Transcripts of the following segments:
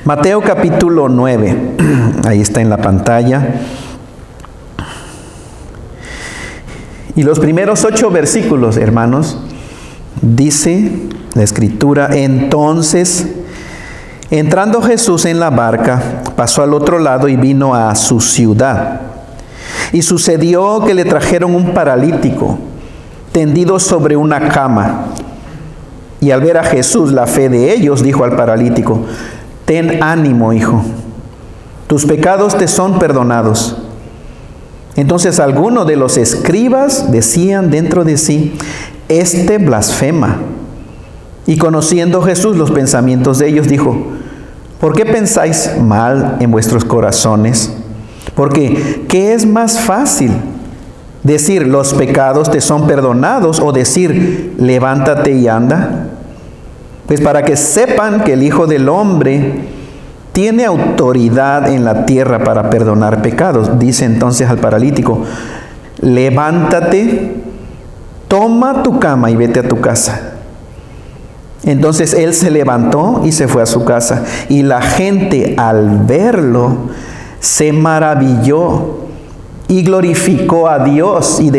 Mateo capítulo 9, ahí está en la pantalla. Y los primeros 8 versículos, hermanos, dice la Escritura: entonces, entrando Jesús en la barca, pasó al otro lado y vino a su ciudad. Y sucedió que le trajeron un paralítico, tendido sobre una cama. Y al ver a Jesús la fe de ellos, dijo al paralítico: ten ánimo, hijo, tus pecados te son perdonados. Entonces algunos de los escribas decían dentro de sí: este blasfema. Y conociendo Jesús los pensamientos de ellos, dijo: ¿por qué pensáis mal en vuestros corazones? Porque, ¿qué es más fácil? ¿Decir los pecados te son perdonados o decir levántate y anda? Pues para que sepan que el Hijo del Hombre tiene autoridad en la tierra para perdonar pecados. Dice entonces al paralítico: levántate, toma tu cama y vete a tu casa. Entonces él se levantó y se fue a su casa. Y la gente, al verlo, se maravilló y glorificó a Dios y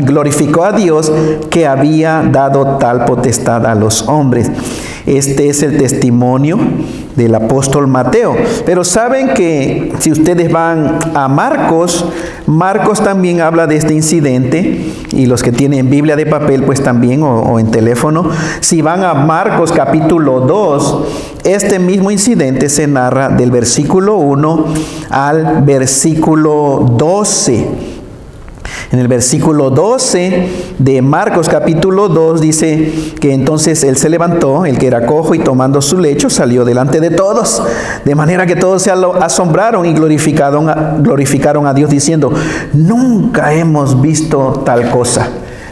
glorificó a Dios que había dado tal potestad a los hombres. Este es el testimonio del apóstol Mateo. Pero saben que si ustedes van a Marcos también habla de este incidente, y los que tienen Biblia de papel pues también, o en teléfono, si van a Marcos capítulo 2, este mismo incidente se narra del versículo 1 al versículo 12. En el versículo 12 de Marcos capítulo 2 dice que entonces él se levantó, el que era cojo, y tomando su lecho salió delante de todos, de manera que todos se asombraron y glorificaron a Dios diciendo: nunca hemos visto tal cosa.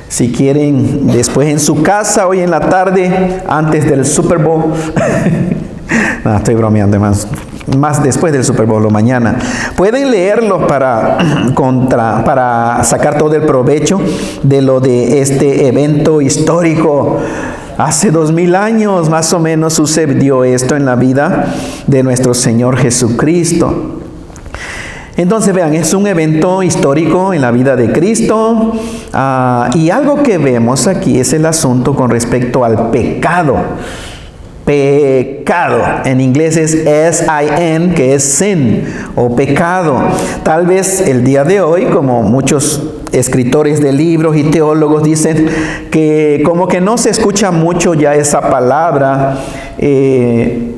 Si quieren, después en su casa, hoy en la tarde, antes del Super Bowl, no, estoy bromeando, más después del Super Bowl o mañana, pueden leerlo para sacar todo el provecho de lo de este evento histórico. Hace 2000 años más o menos sucedió esto en la vida de nuestro Señor Jesucristo. Entonces vean, es un evento histórico en la vida de Cristo, y algo que vemos aquí es el asunto con respecto al pecado. Pecado, en inglés es S-I-N, que es sin o pecado. Tal vez el día de hoy, como muchos escritores de libros y teólogos dicen, que como que no se escucha mucho ya esa palabra en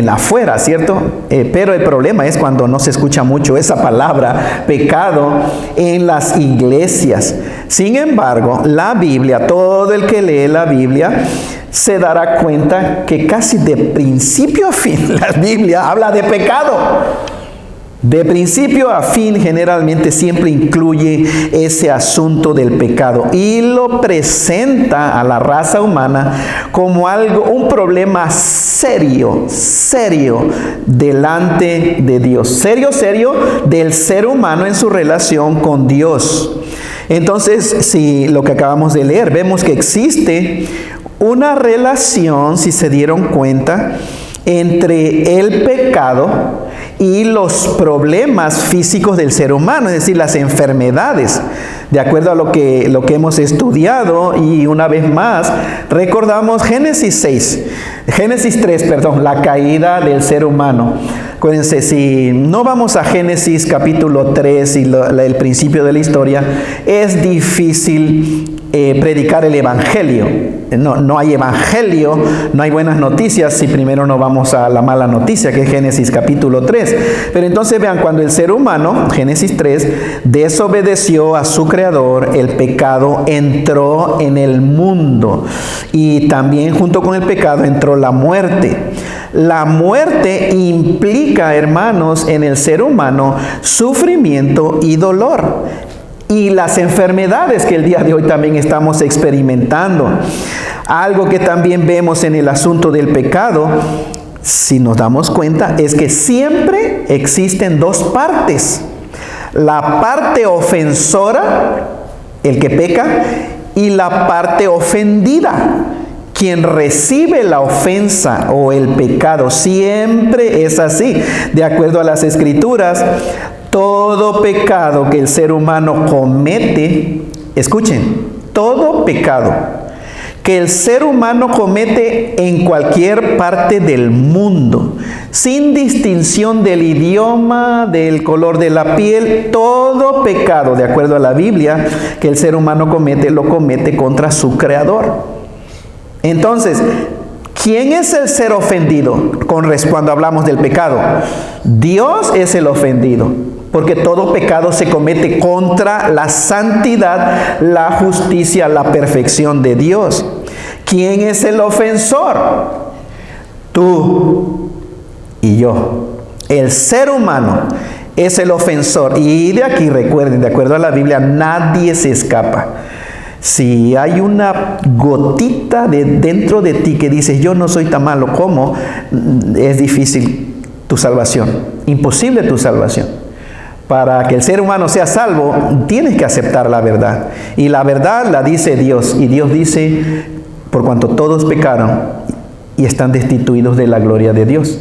la afuera, ¿cierto? Pero el problema es cuando no se escucha mucho esa palabra, pecado, en las iglesias. Sin embargo, la Biblia, todo el que lee la Biblia se dará cuenta que casi de principio a fin la Biblia habla de pecado. De principio a fin generalmente siempre incluye ese asunto del pecado y lo presenta a la raza humana como un problema serio delante de Dios. Serio del ser humano en su relación con Dios. Entonces, si lo que acabamos de leer, vemos que existe una relación, si se dieron cuenta, entre el pecado y los problemas físicos del ser humano, es decir, las enfermedades, de acuerdo a lo que hemos estudiado. Y una vez más recordamos Génesis 3, la caída del ser humano. Acuérdense, si no vamos a Génesis capítulo 3 y el principio de la historia, es difícil predicar el evangelio. No hay evangelio, no hay buenas noticias si primero no vamos a la mala noticia, que es Génesis capítulo 3. Pero entonces vean, cuando el ser humano, Génesis 3, desobedeció a su creador, el pecado entró en el mundo, y también junto con el pecado entró la muerte. La muerte implica, hermanos, en el ser humano sufrimiento y dolor. Y las enfermedades que el día de hoy también estamos experimentando. Algo que también vemos en el asunto del pecado, si nos damos cuenta, es que siempre existen dos partes. La parte ofensora, el que peca, y la parte ofendida, quien recibe la ofensa o el pecado. Siempre es así. De acuerdo a las Escrituras, todo pecado que el ser humano comete, escuchen, todo pecado que el ser humano comete en cualquier parte del mundo, sin distinción del idioma, del color de la piel, todo pecado, de acuerdo a la Biblia, que el ser humano comete, lo comete contra su Creador. Entonces, ¿quién es el ser ofendido cuando hablamos del pecado? Dios es el ofendido, porque todo pecado se comete contra la santidad, la justicia, la perfección de Dios. ¿Quién es el ofensor? Tú y yo. El ser humano es el ofensor. Y de aquí recuerden, de acuerdo a la Biblia, nadie se escapa. Si hay una gotita dentro de ti que dices, yo no soy tan malo como, es difícil tu salvación. Imposible tu salvación. Para que el ser humano sea salvo, tienes que aceptar la verdad. Y la verdad la dice Dios. Y Dios dice, por cuanto todos pecaron y están destituidos de la gloria de Dios.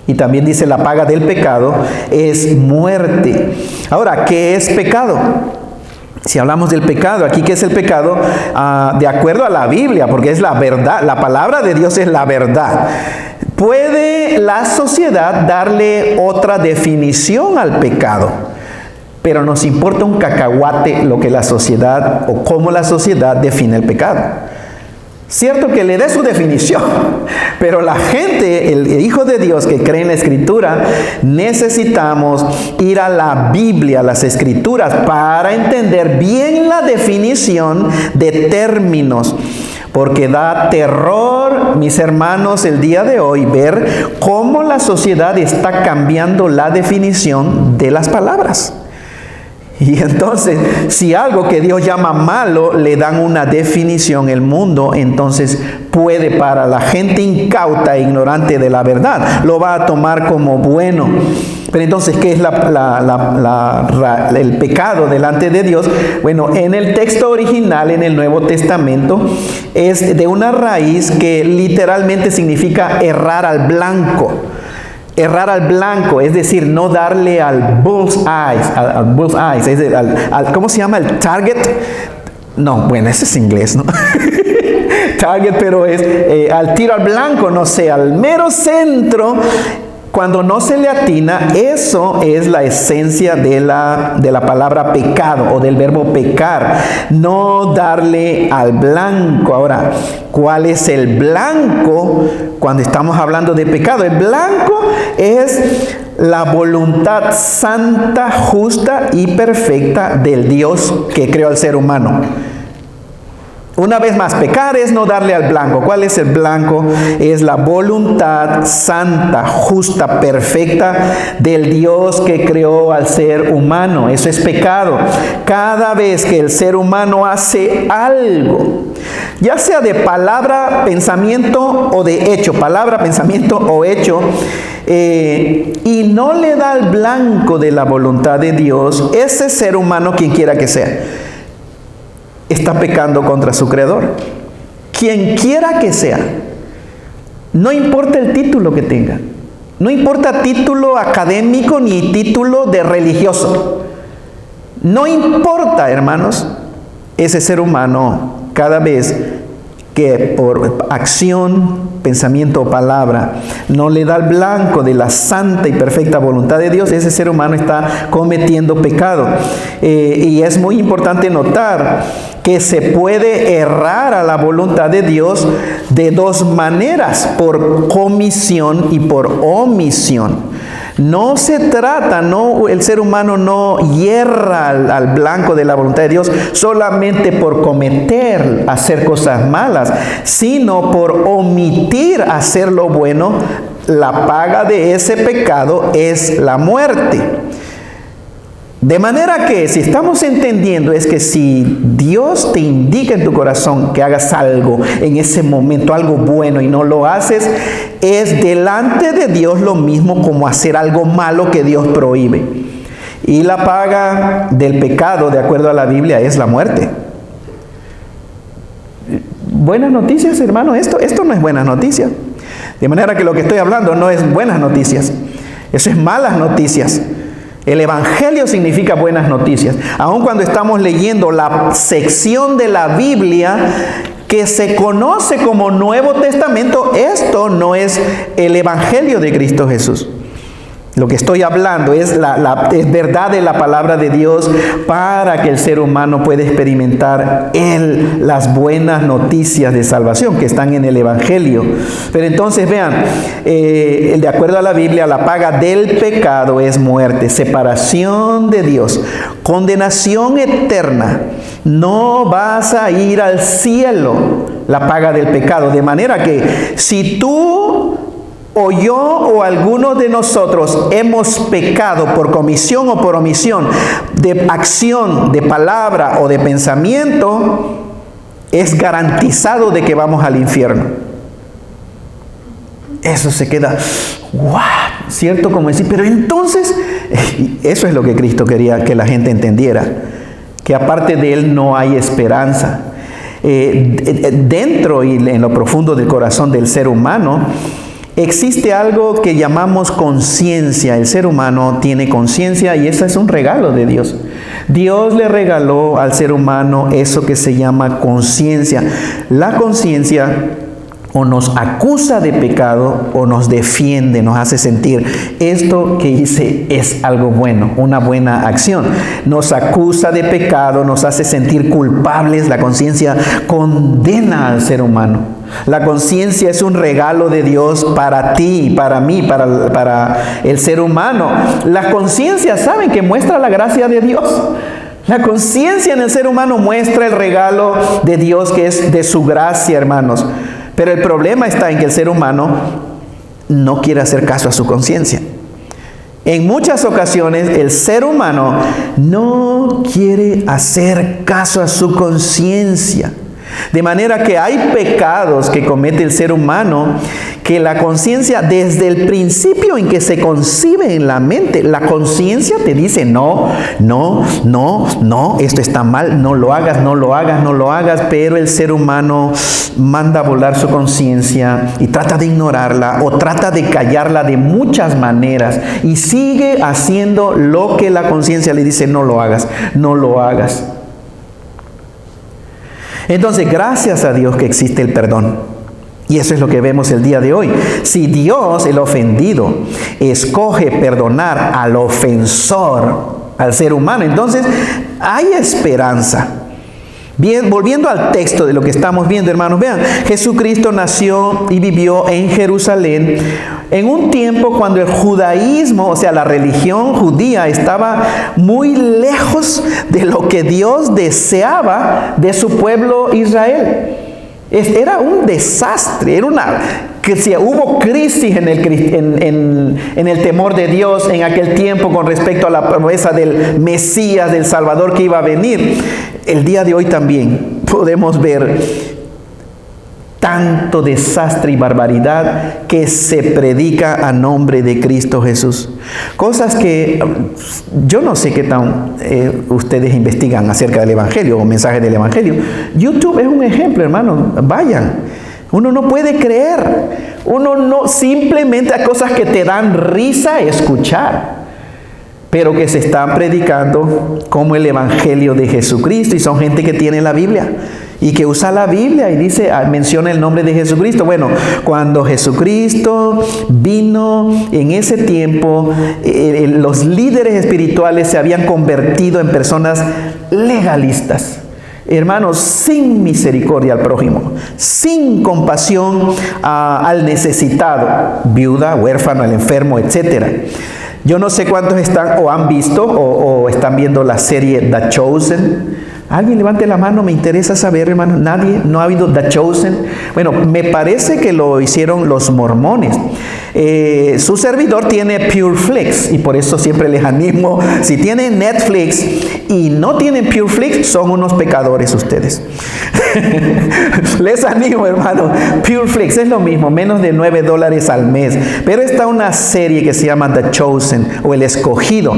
Y también dice, la paga del pecado es muerte. Ahora, ¿qué es pecado? Si hablamos del pecado, aquí, ¿qué es el pecado? De acuerdo a la Biblia, porque es la verdad. La palabra de Dios es la verdad. ¿Puede la sociedad darle otra definición al pecado? Pero nos importa un cacahuate lo que la sociedad o cómo la sociedad define el pecado. Cierto que le dé su definición, pero la gente, el Hijo de Dios que cree en la Escritura, necesitamos ir a la Biblia, a las Escrituras, para entender bien la definición de términos. Porque da terror, mis hermanos, el día de hoy, ver cómo la sociedad está cambiando la definición de las palabras. Y entonces, si algo que Dios llama malo, le dan una definición el mundo, entonces puede, para la gente incauta e ignorante de la verdad, lo va a tomar como bueno. Pero entonces, ¿qué es el pecado delante de Dios? Bueno, en el texto original, en el Nuevo Testamento, es de una raíz que literalmente significa errar al blanco. Errar al blanco, es decir, no darle al bullseye, es decir, ¿cómo se llama? El target. No, bueno, ese es inglés, ¿no? Target, pero es al tiro al blanco, no sé, al mero centro. Cuando no se le atina, eso es la esencia de la palabra pecado o del verbo pecar. No darle al blanco. Ahora, ¿cuál es el blanco cuando estamos hablando de pecado? El blanco es la voluntad santa, justa y perfecta del Dios que creó al ser humano. Una vez más, pecar es no darle al blanco. ¿Cuál es el blanco? Es la voluntad santa, justa, perfecta del Dios que creó al ser humano. Eso es pecado. Cada vez que el ser humano hace algo, ya sea de palabra, pensamiento o de hecho, palabra, pensamiento o hecho, y no le da al blanco de la voluntad de Dios, ese ser humano, quien quiera que sea, está pecando contra su Creador. Quien quiera que sea. No importa el título que tenga. No importa título académico ni título de religioso. No importa, hermanos. Ese ser humano, cada vez que por acción, pensamiento o palabra no le da el blanco de la santa y perfecta voluntad de Dios, ese ser humano está cometiendo pecado. Y es muy importante notar que se puede errar a la voluntad de Dios de dos maneras: por comisión y por omisión. No se trata, el ser humano no yerra al blanco de la voluntad de Dios solamente por hacer cosas malas, sino por omitir hacer lo bueno. La paga de ese pecado es la muerte. De manera que, si estamos entendiendo, es que si Dios te indica en tu corazón que hagas algo en ese momento, algo bueno, y no lo haces, es delante de Dios lo mismo como hacer algo malo que Dios prohíbe. Y la paga del pecado, de acuerdo a la Biblia, es la muerte. buenas noticias, hermano. Esto no es buenas noticias. De manera que lo que estoy hablando no es buenas noticias. Eso es malas noticias. El Evangelio significa buenas noticias. Aun cuando estamos leyendo la sección de la Biblia que se conoce como Nuevo Testamento, esto no es el Evangelio de Cristo Jesús. Lo que estoy hablando es es verdad de la palabra de Dios para que el ser humano pueda experimentar las buenas noticias de salvación que están en el Evangelio. Pero entonces vean, de acuerdo a la Biblia, la paga del pecado es muerte, separación de Dios, condenación eterna. No vas a ir al cielo, la paga del pecado. De manera que si tú o yo o alguno de nosotros hemos pecado por comisión o por omisión, de acción, de palabra o de pensamiento, es garantizado de que vamos al infierno. Eso se queda, ¡wow! ¿Cierto? Como decir, pero entonces, eso es lo que Cristo quería que la gente entendiera, que aparte de Él no hay esperanza. Dentro y en lo profundo del corazón del ser humano, existe algo que llamamos conciencia. El ser humano tiene conciencia y ese es un regalo de Dios. Dios le regaló al ser humano eso que se llama conciencia. La conciencia o nos acusa de pecado o nos defiende, nos hace sentir esto que hice es algo bueno, una buena acción. Nos acusa de pecado, nos hace sentir culpables. La conciencia condena al ser humano. La conciencia es un regalo de Dios para ti, para mí, para el ser humano. La conciencia, ¿saben que muestra la gracia de Dios? La conciencia en el ser humano muestra el regalo de Dios que es de su gracia, hermanos. Pero el problema está en que el ser humano no quiere hacer caso a su conciencia. En muchas ocasiones el ser humano no quiere hacer caso a su conciencia. De manera que hay pecados que comete el ser humano que la conciencia, desde el principio en que se concibe en la mente, la conciencia te dice no, esto está mal, no lo hagas, pero el ser humano manda a volar su conciencia y trata de ignorarla o trata de callarla de muchas maneras y sigue haciendo lo que la conciencia le dice no lo hagas. Entonces, gracias a Dios que existe el perdón. Y eso es lo que vemos el día de hoy. Si Dios, el ofendido, escoge perdonar al ofensor, al ser humano, entonces hay esperanza. Bien, volviendo al texto de lo que estamos viendo, hermanos, vean, Jesucristo nació y vivió en Jerusalén en un tiempo cuando el judaísmo, o sea, la religión judía, estaba muy lejos de lo que Dios deseaba de su pueblo Israel. Era un desastre, hubo crisis en el temor de Dios en aquel tiempo con respecto a la promesa del Mesías, del Salvador que iba a venir. El día de hoy también podemos ver tanto desastre y barbaridad que se predica a nombre de Cristo Jesús. Cosas que yo no sé qué tan ustedes investigan acerca del Evangelio o mensajes del Evangelio. YouTube es un ejemplo, hermano. Vayan. Uno no puede creer. Uno no, simplemente a cosas que te dan risa escuchar, pero que se están predicando como el Evangelio de Jesucristo, y son gente que tiene la Biblia y que usa la Biblia y dice, menciona el nombre de Jesucristo. Bueno, cuando Jesucristo vino en ese tiempo, los líderes espirituales se habían convertido en personas legalistas. Hermanos, sin misericordia al prójimo, sin compasión al necesitado, viuda, huérfano, al enfermo, etcétera. Yo no sé cuántos están o han visto o están viendo la serie The Chosen. Alguien levante la mano, me interesa saber, hermano. Nadie, no ha habido The Chosen. Bueno, me parece que lo hicieron los mormones. Su servidor tiene PureFlix y por eso siempre les animo. Si tienen Netflix y no tienen PureFlix, son unos pecadores ustedes. Les animo, hermano. PureFlix es lo mismo, menos de $9 al mes. Pero está una serie que se llama The Chosen o El Escogido.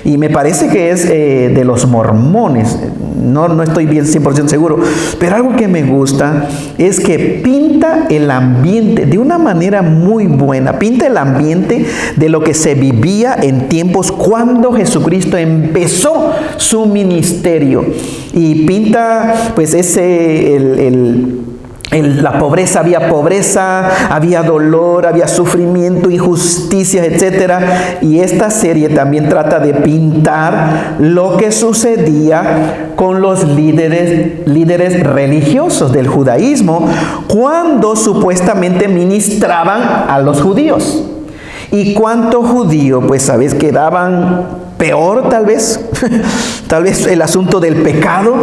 Y me parece que es de los mormones. No estoy bien 100% seguro. Pero algo que me gusta es que pinta el ambiente de una manera muy buena. Pinta el ambiente de lo que se vivía en tiempos cuando Jesucristo empezó su ministerio. Y pinta pues la pobreza, había dolor, había sufrimiento, injusticias, etcétera. Y esta serie también trata de pintar lo que sucedía con los líderes religiosos del judaísmo cuando supuestamente ministraban a los judíos. ¿Y cuántos judíos, pues, sabes, quedaban peor tal vez? Tal vez el asunto del pecado.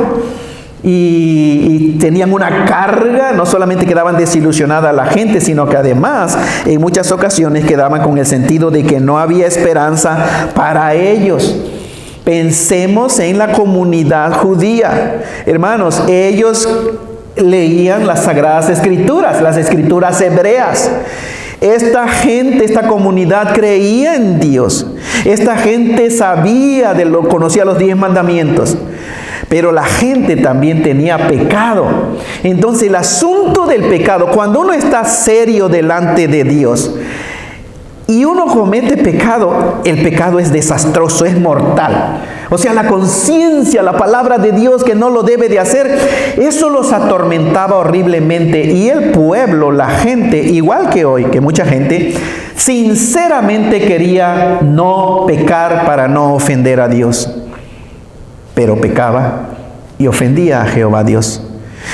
Y tenían una carga, no solamente quedaban desilusionada la gente, sino que además en muchas ocasiones quedaban con el sentido de que no había esperanza para ellos. Pensemos en la comunidad judía. Hermanos, ellos leían las Sagradas Escrituras, las Escrituras hebreas. Esta gente, esta comunidad creía en Dios. Esta gente conocía los 10 mandamientos. Pero la gente también tenía pecado. Entonces el asunto del pecado, cuando uno está serio delante de Dios y uno comete pecado, el pecado es desastroso, es mortal. O sea, la conciencia, la palabra de Dios que no lo debe de hacer, eso los atormentaba horriblemente. Y el pueblo, la gente, igual que hoy, que mucha gente, sinceramente quería no pecar para no ofender a Dios. Pero pecaba y ofendía a Jehová Dios.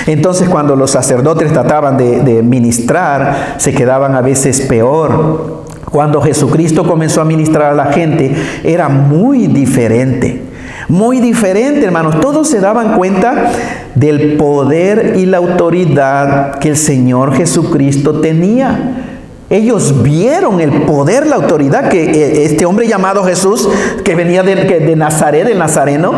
Entonces cuando los sacerdotes trataban de ministrar, se quedaban a veces peor. Cuando Jesucristo comenzó a ministrar a la gente, era muy diferente. Muy diferente, hermanos. Todos se daban cuenta del poder y la autoridad que el Señor Jesucristo tenía. Ellos vieron el poder, la autoridad que este hombre llamado Jesús, que venía de Nazaret, el nazareno,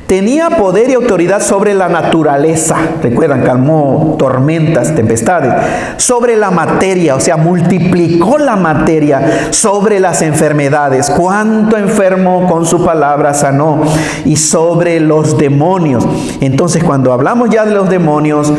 tenía poder y autoridad sobre la naturaleza. Recuerdan, calmó tormentas, tempestades. Sobre la materia, o sea, multiplicó la materia. Sobre las enfermedades. Cuánto enfermo con su palabra sanó. Y sobre los demonios. Entonces, cuando hablamos ya de los demonios,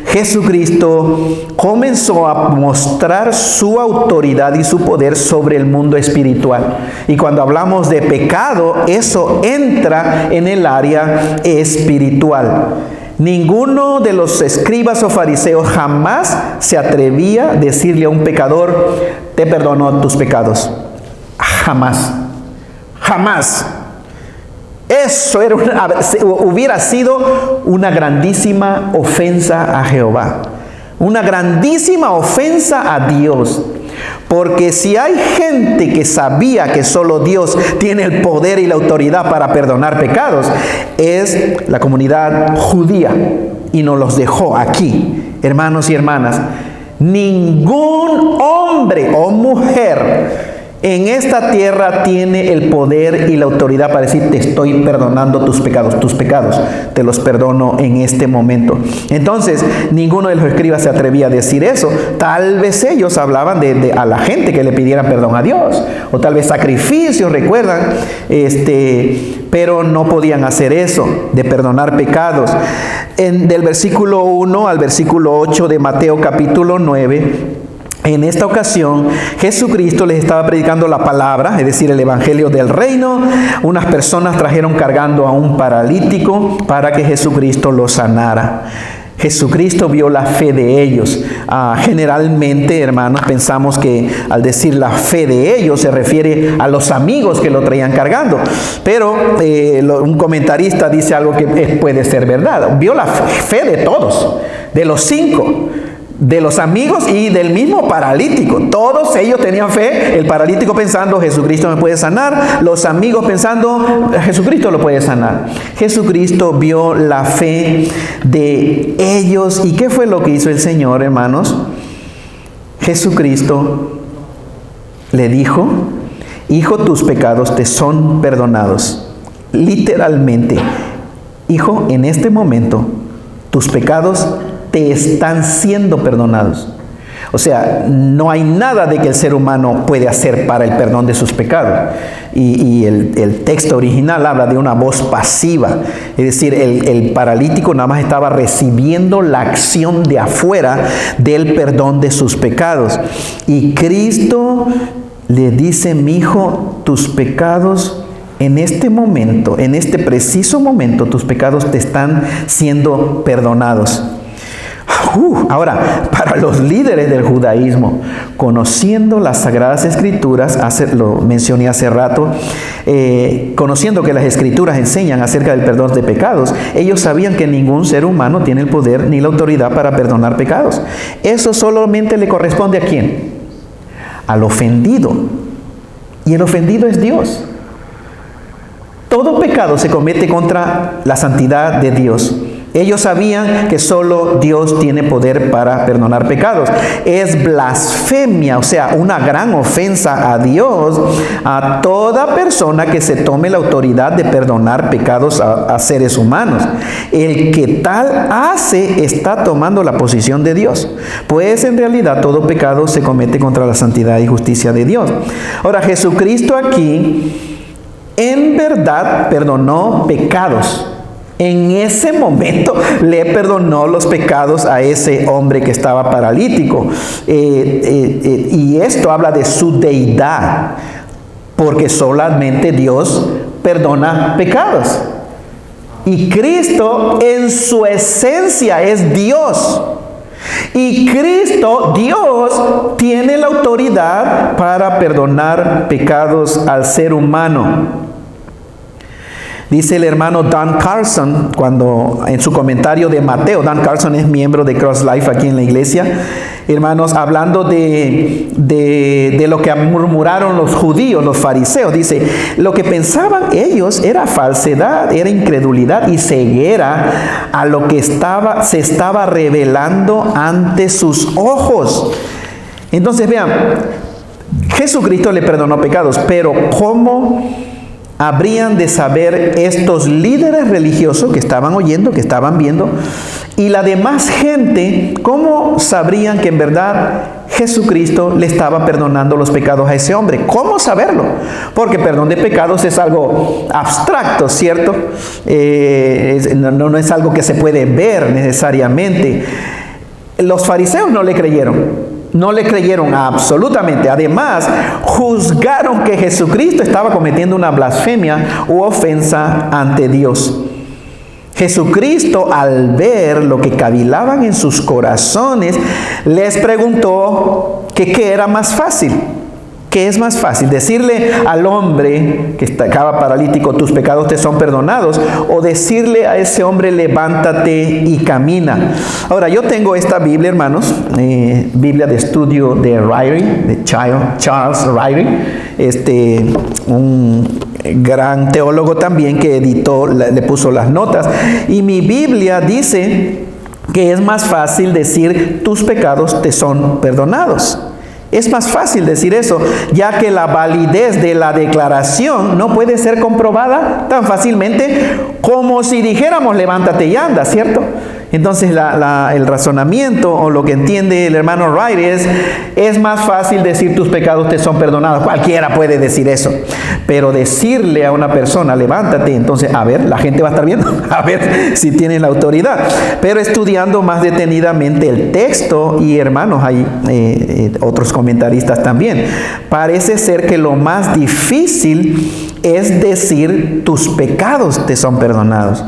Jesucristo comenzó a mostrar su autoridad y su poder sobre el mundo espiritual. Y cuando hablamos de pecado, eso entra en el área espiritual. Ninguno de los escribas o fariseos jamás se atrevía a decirle a un pecador: te perdono tus pecados. Jamás. Jamás. Eso hubiera sido una grandísima ofensa a Jehová. Una grandísima ofensa a Dios. Porque si hay gente que sabía que solo Dios tiene el poder y la autoridad para perdonar pecados, es la comunidad judía. Y nos los dejó aquí, hermanos y hermanas. Ningún hombre o mujer en esta tierra tiene el poder y la autoridad para decir: te estoy perdonando tus pecados te los perdono en este momento. Entonces, ninguno de los escribas se atrevía a decir eso. Tal vez ellos hablaban a la gente que le pidieran perdón a Dios, o tal vez sacrificios, recuerdan, pero no podían hacer eso, de perdonar pecados. Del versículo 1 al versículo 8 de Mateo capítulo 9, en esta ocasión, Jesucristo les estaba predicando la palabra, es decir, el evangelio del reino. Unas personas trajeron cargando a un paralítico para que Jesucristo lo sanara. Jesucristo vio la fe de ellos. Generalmente, hermanos, pensamos que al decir la fe de ellos se refiere a los amigos que lo traían cargando. Pero un comentarista dice algo que puede ser verdad. Vio la fe de todos, de los 5. De los amigos y del mismo paralítico. Todos ellos tenían fe. El paralítico pensando: Jesucristo me puede sanar. Los amigos pensando: Jesucristo lo puede sanar. Jesucristo vio la fe de ellos. ¿Y qué fue lo que hizo el Señor, hermanos? Jesucristo le dijo: hijo, tus pecados te son perdonados. Literalmente: hijo, en este momento tus pecados te están siendo perdonados. O sea, no hay nada de que el ser humano puede hacer para el perdón de sus pecados. Y el texto original habla de una voz pasiva. Es decir, el paralítico nada más estaba recibiendo la acción de afuera del perdón de sus pecados. Y Cristo le dice: mi hijo, tus pecados en este momento, en este preciso momento, tus pecados te están siendo perdonados. Ahora, para los líderes del judaísmo, conociendo las Sagradas Escrituras, lo mencioné hace rato, conociendo que las Escrituras enseñan acerca del perdón de pecados, ellos sabían que ningún ser humano tiene el poder ni la autoridad para perdonar pecados. Eso solamente le corresponde ¿a quién? Al ofendido. Y el ofendido es Dios. Todo pecado se comete contra la santidad de Dios. Ellos sabían que solo Dios tiene poder para perdonar pecados. Es blasfemia, o sea, una gran ofensa a Dios, a toda persona que se tome la autoridad de perdonar pecados a seres humanos. El que tal hace está tomando la posición de Dios, pues en realidad todo pecado se comete contra la santidad y justicia de Dios. Ahora, Jesucristo aquí en verdad perdonó pecados. En ese momento le perdonó los pecados a ese hombre que estaba paralítico. Y esto habla de su deidad, porque solamente Dios perdona pecados. Y Cristo en su esencia es Dios. Y Cristo, Dios, tiene la autoridad para perdonar pecados al ser humano. Dice el hermano Don Carson, cuando en su comentario de Mateo, Don Carson es miembro de Cross Life aquí en la iglesia, hermanos, hablando de lo que murmuraron los judíos, los fariseos, dice: lo que pensaban ellos era falsedad, era incredulidad y ceguera a lo que se estaba revelando ante sus ojos. Entonces vean, Jesucristo le perdonó pecados, pero ¿cómo habrían de saber estos líderes religiosos que estaban oyendo, que estaban viendo, y la demás gente, cómo sabrían que en verdad Jesucristo le estaba perdonando los pecados a ese hombre? ¿Cómo saberlo? Porque perdón de pecados es algo abstracto, ¿cierto? No es algo que se puede ver necesariamente. Los fariseos no le creyeron. No le creyeron absolutamente. Además, juzgaron que Jesucristo estaba cometiendo una blasfemia u ofensa ante Dios. Jesucristo, al ver lo que cavilaban en sus corazones, les preguntó que qué era más fácil. ¿Qué es más fácil? ¿Decirle al hombre que estaba paralítico, tus pecados te son perdonados? ¿O decirle a ese hombre, levántate y camina? Ahora, yo tengo esta Biblia, hermanos, Biblia de estudio de Ryrie, de Charles Ryrie, un gran teólogo también que editó, le puso las notas. Y mi Biblia dice que es más fácil decir, tus pecados te son perdonados. Es más fácil decir eso, ya que la validez de la declaración no puede ser comprobada tan fácilmente como si dijéramos levántate y anda, ¿cierto? Entonces el razonamiento o lo que entiende el hermano Ryrie es más fácil decir tus pecados te son perdonados. Cualquiera puede decir eso, pero decirle a una persona levántate, entonces a ver, la gente va a estar viendo, a ver si tiene la autoridad. Pero estudiando más detenidamente el texto, y hermanos, hay otros comentaristas también, parece ser que lo más difícil es decir tus pecados te son perdonados.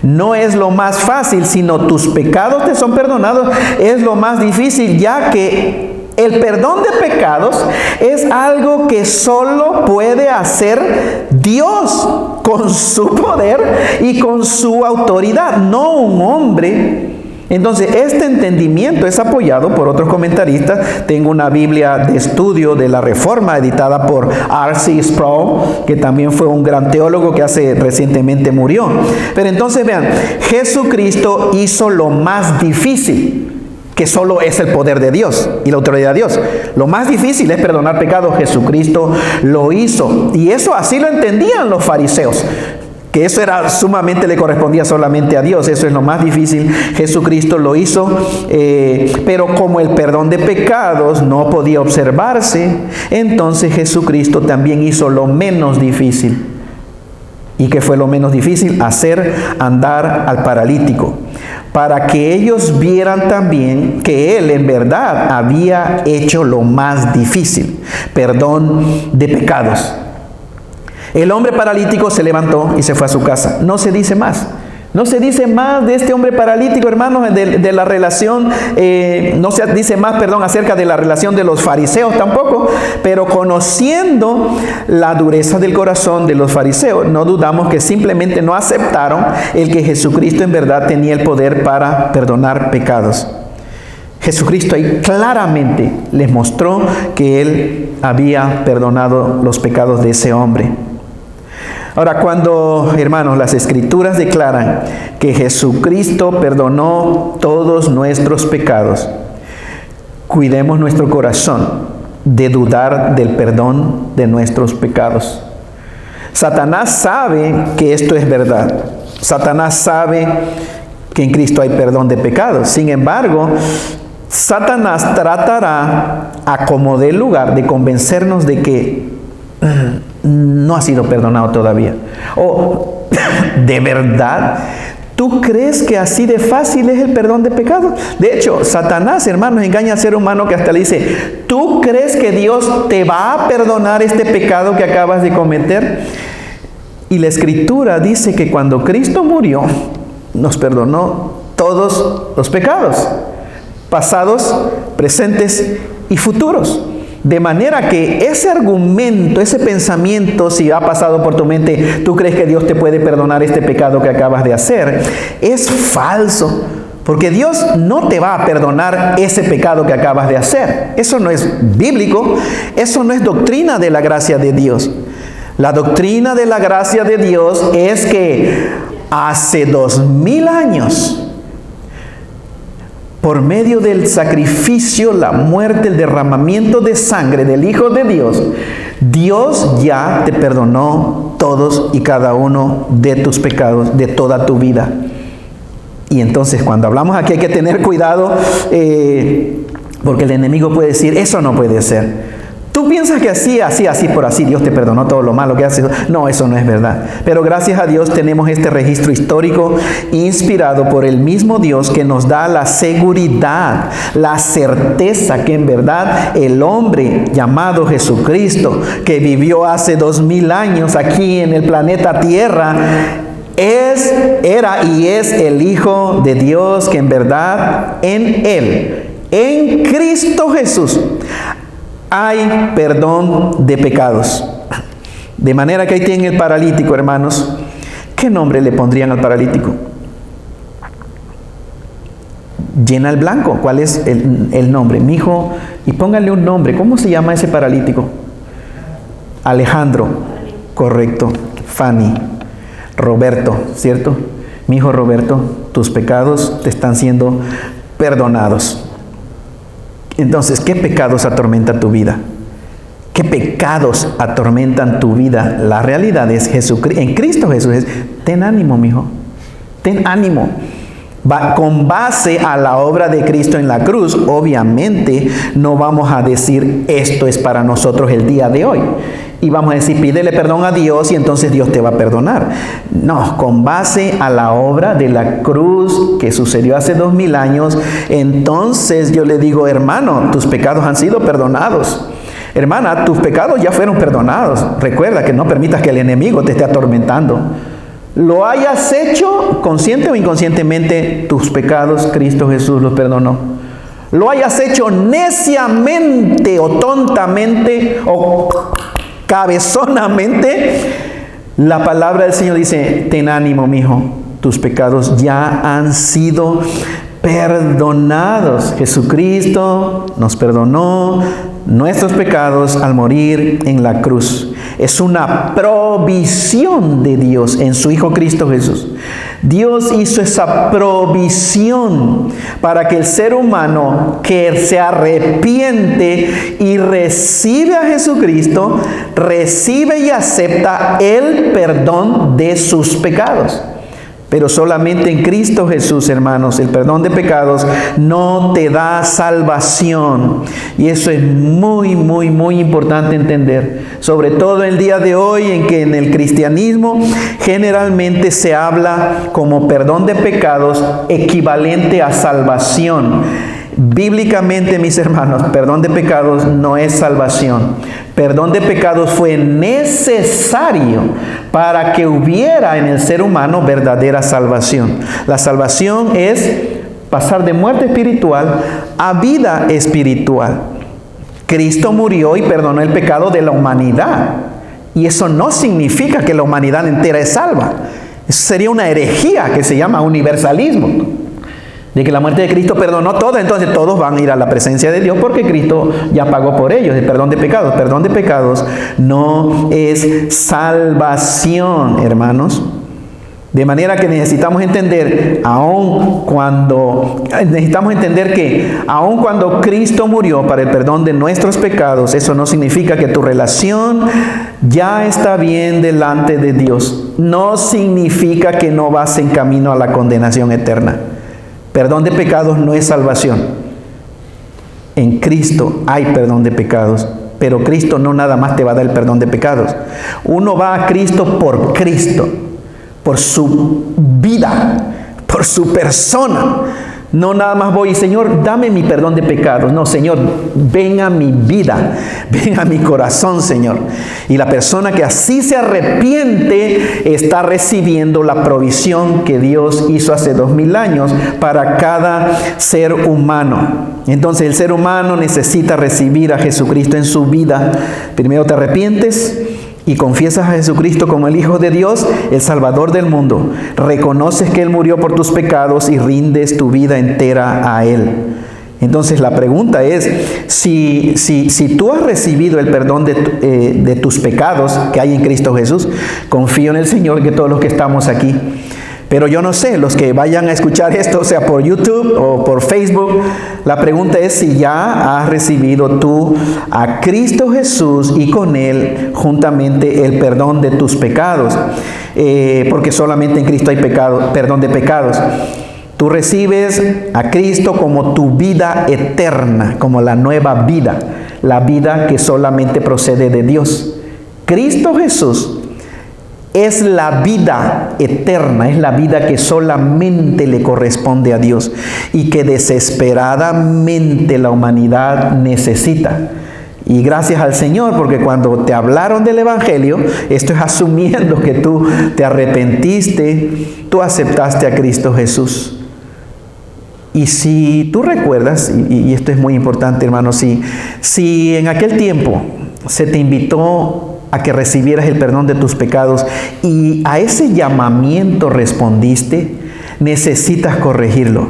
No es lo más fácil, sino tus pecados te son perdonados es lo más difícil, ya que el perdón de pecados es algo que solo puede hacer Dios con su poder y con su autoridad, no un hombre. Entonces, este entendimiento es apoyado por otros comentaristas. Tengo una Biblia de estudio de la Reforma editada por R.C. Sproul, que también fue un gran teólogo que recientemente murió. Pero entonces vean, Jesucristo hizo lo más difícil, que solo es el poder de Dios y la autoridad de Dios. Lo más difícil es perdonar pecados. Jesucristo lo hizo. Y eso así lo entendían los fariseos. que eso era sumamente, le correspondía solamente a Dios. Eso es lo más difícil. Jesucristo lo hizo, pero como el perdón de pecados no podía observarse, entonces Jesucristo también hizo lo menos difícil. ¿Y qué fue lo menos difícil? Hacer andar al paralítico, para que ellos vieran también que Él en verdad había hecho lo más difícil, perdón de pecados. El hombre paralítico se levantó y se fue a su casa. No se dice más. No se dice más de este hombre paralítico, hermanos, de la relación, no se dice más, acerca de la relación de los fariseos tampoco, pero conociendo la dureza del corazón de los fariseos, no dudamos que simplemente no aceptaron el que Jesucristo en verdad tenía el poder para perdonar pecados. Jesucristo ahí claramente les mostró que Él había perdonado los pecados de ese hombre. Ahora, cuando, hermanos, las Escrituras declaran que Jesucristo perdonó todos nuestros pecados, cuidemos nuestro corazón de dudar del perdón de nuestros pecados. Satanás sabe que esto es verdad. Satanás sabe que en Cristo hay perdón de pecados. Sin embargo, Satanás tratará a como dé lugar de convencernos de que no ha sido perdonado todavía. O, ¿de verdad? ¿Tú crees que así de fácil es el perdón de pecados? De hecho, Satanás, hermanos, engaña al ser humano que hasta le dice, ¿tú crees que Dios te va a perdonar este pecado que acabas de cometer? Y la Escritura dice que cuando Cristo murió, nos perdonó todos los pecados, pasados, presentes y futuros. De manera que ese argumento, ese pensamiento, si ha pasado por tu mente, tú crees que Dios te puede perdonar este pecado que acabas de hacer, es falso. Porque Dios no te va a perdonar ese pecado que acabas de hacer. Eso no es bíblico, eso no es doctrina de la gracia de Dios. La doctrina de la gracia de Dios es que hace 2000 años, por medio del sacrificio, la muerte, el derramamiento de sangre del Hijo de Dios, Dios ya te perdonó todos y cada uno de tus pecados, de toda tu vida. Y entonces cuando hablamos aquí hay que tener cuidado, porque el enemigo puede decir, eso no puede ser. Tú piensas que así por así, Dios te perdonó todo lo malo que haces. No, eso no es verdad. Pero gracias a Dios tenemos este registro histórico inspirado por el mismo Dios que nos da la seguridad, la certeza que en verdad el hombre llamado Jesucristo, que vivió hace 2000 años aquí en el planeta Tierra, era y es el Hijo de Dios, que en verdad en Él, en Cristo Jesús, hay perdón de pecados. De manera que ahí tienen el paralítico, hermanos. ¿Qué nombre le pondrían al paralítico? Llena el blanco. ¿Cuál es el nombre? Mi hijo, y pónganle un nombre. ¿Cómo se llama ese paralítico? Alejandro. Correcto. Fanny. Roberto, ¿cierto? Mi hijo Roberto, tus pecados te están siendo perdonados. Entonces, ¿qué pecados atormentan tu vida? ¿Qué pecados atormentan tu vida? La realidad es Jesucristo. En Cristo Jesús ten ánimo, mi hijo. Ten ánimo. Con base a la obra de Cristo en la cruz, obviamente no vamos a decir esto es para nosotros el día de hoy. Y vamos a decir, pídele perdón a Dios y entonces Dios te va a perdonar. No, con base a la obra de la cruz que sucedió hace 2000 años, entonces yo le digo, hermano, tus pecados han sido perdonados. Hermana, tus pecados ya fueron perdonados. Recuerda que no permitas que el enemigo te esté atormentando. Lo hayas hecho consciente o inconscientemente, tus pecados Cristo Jesús los perdonó. Lo hayas hecho neciamente o tontamente o cabezonamente, la palabra del Señor dice, ten ánimo, mi hijo, tus pecados ya han sido perdonados. Jesucristo nos perdonó nuestros pecados al morir en la cruz. Es una provisión de Dios en su Hijo Cristo Jesús. Dios hizo esa provisión para que el ser humano que se arrepiente y recibe a Jesucristo, recibe y acepta el perdón de sus pecados. Pero solamente en Cristo Jesús, hermanos, el perdón de pecados no te da salvación. Y eso es muy importante entender. Sobre todo el día de hoy, en que en el cristianismo generalmente se habla como perdón de pecados equivalente a salvación. Bíblicamente, mis hermanos, perdón de pecados no es salvación. Perdón de pecados fue necesario para que hubiera en el ser humano verdadera salvación. La salvación es pasar de muerte espiritual a vida espiritual. Cristo murió y perdonó el pecado de la humanidad. Y eso no significa que la humanidad entera es salva. Eso sería una herejía que se llama universalismo. De que la muerte de Cristo perdonó todo, entonces todos van a ir a la presencia de Dios porque Cristo ya pagó por ellos. El perdón de pecados. Perdón de pecados no es salvación, hermanos. De manera que necesitamos entender que aun cuando Cristo murió para el perdón de nuestros pecados, eso no significa que tu relación ya está bien delante de Dios. No significa que no vas en camino a la condenación eterna. Perdón de pecados no es salvación. En Cristo hay perdón de pecados, pero Cristo no nada más te va a dar el perdón de pecados. Uno va a Cristo, por su vida, por su persona. No nada más voy, Señor, dame mi perdón de pecados. No, Señor, ven a mi vida, ven a mi corazón, Señor. Y la persona que así se arrepiente está recibiendo la provisión que Dios hizo hace 2000 años para cada ser humano. Entonces el ser humano necesita recibir a Jesucristo en su vida. Primero te arrepientes y confiesas a Jesucristo como el Hijo de Dios, el Salvador del mundo. Reconoces que Él murió por tus pecados y rindes tu vida entera a Él. Entonces la pregunta es, si tú has recibido el perdón de tus pecados que hay en Cristo Jesús, confío en el Señor que todos los que estamos aquí. Pero yo no sé, los que vayan a escuchar esto, o sea por YouTube o por Facebook, la pregunta es si ya has recibido tú a Cristo Jesús y con Él juntamente el perdón de tus pecados. Porque solamente en Cristo hay perdón de pecados. Tú recibes a Cristo como tu vida eterna, como la nueva vida, la vida que solamente procede de Dios. Cristo Jesús es la vida eterna, es la vida que solamente le corresponde a Dios y que desesperadamente la humanidad necesita. Y gracias al Señor, porque cuando te hablaron del Evangelio, esto es asumiendo que tú te arrepentiste, tú aceptaste a Cristo Jesús. Y si tú recuerdas, y esto es muy importante, hermano, si en aquel tiempo se te invitó a que recibieras el perdón de tus pecados y a ese llamamiento respondiste, necesitas corregirlo.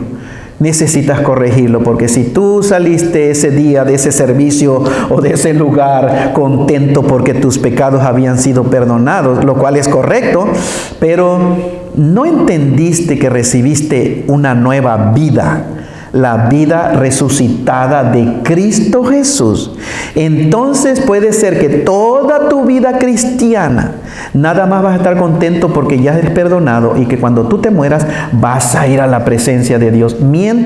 Necesitas corregirlo, porque si tú saliste ese día de ese servicio o de ese lugar contento porque tus pecados habían sido perdonados, lo cual es correcto, pero no entendiste que recibiste una nueva vida, la vida resucitada de Cristo Jesús, entonces puede ser que toda tu vida cristiana nada más vas a estar contento porque ya eres perdonado y que cuando tú te mueras vas a ir a la presencia de Dios. Mientras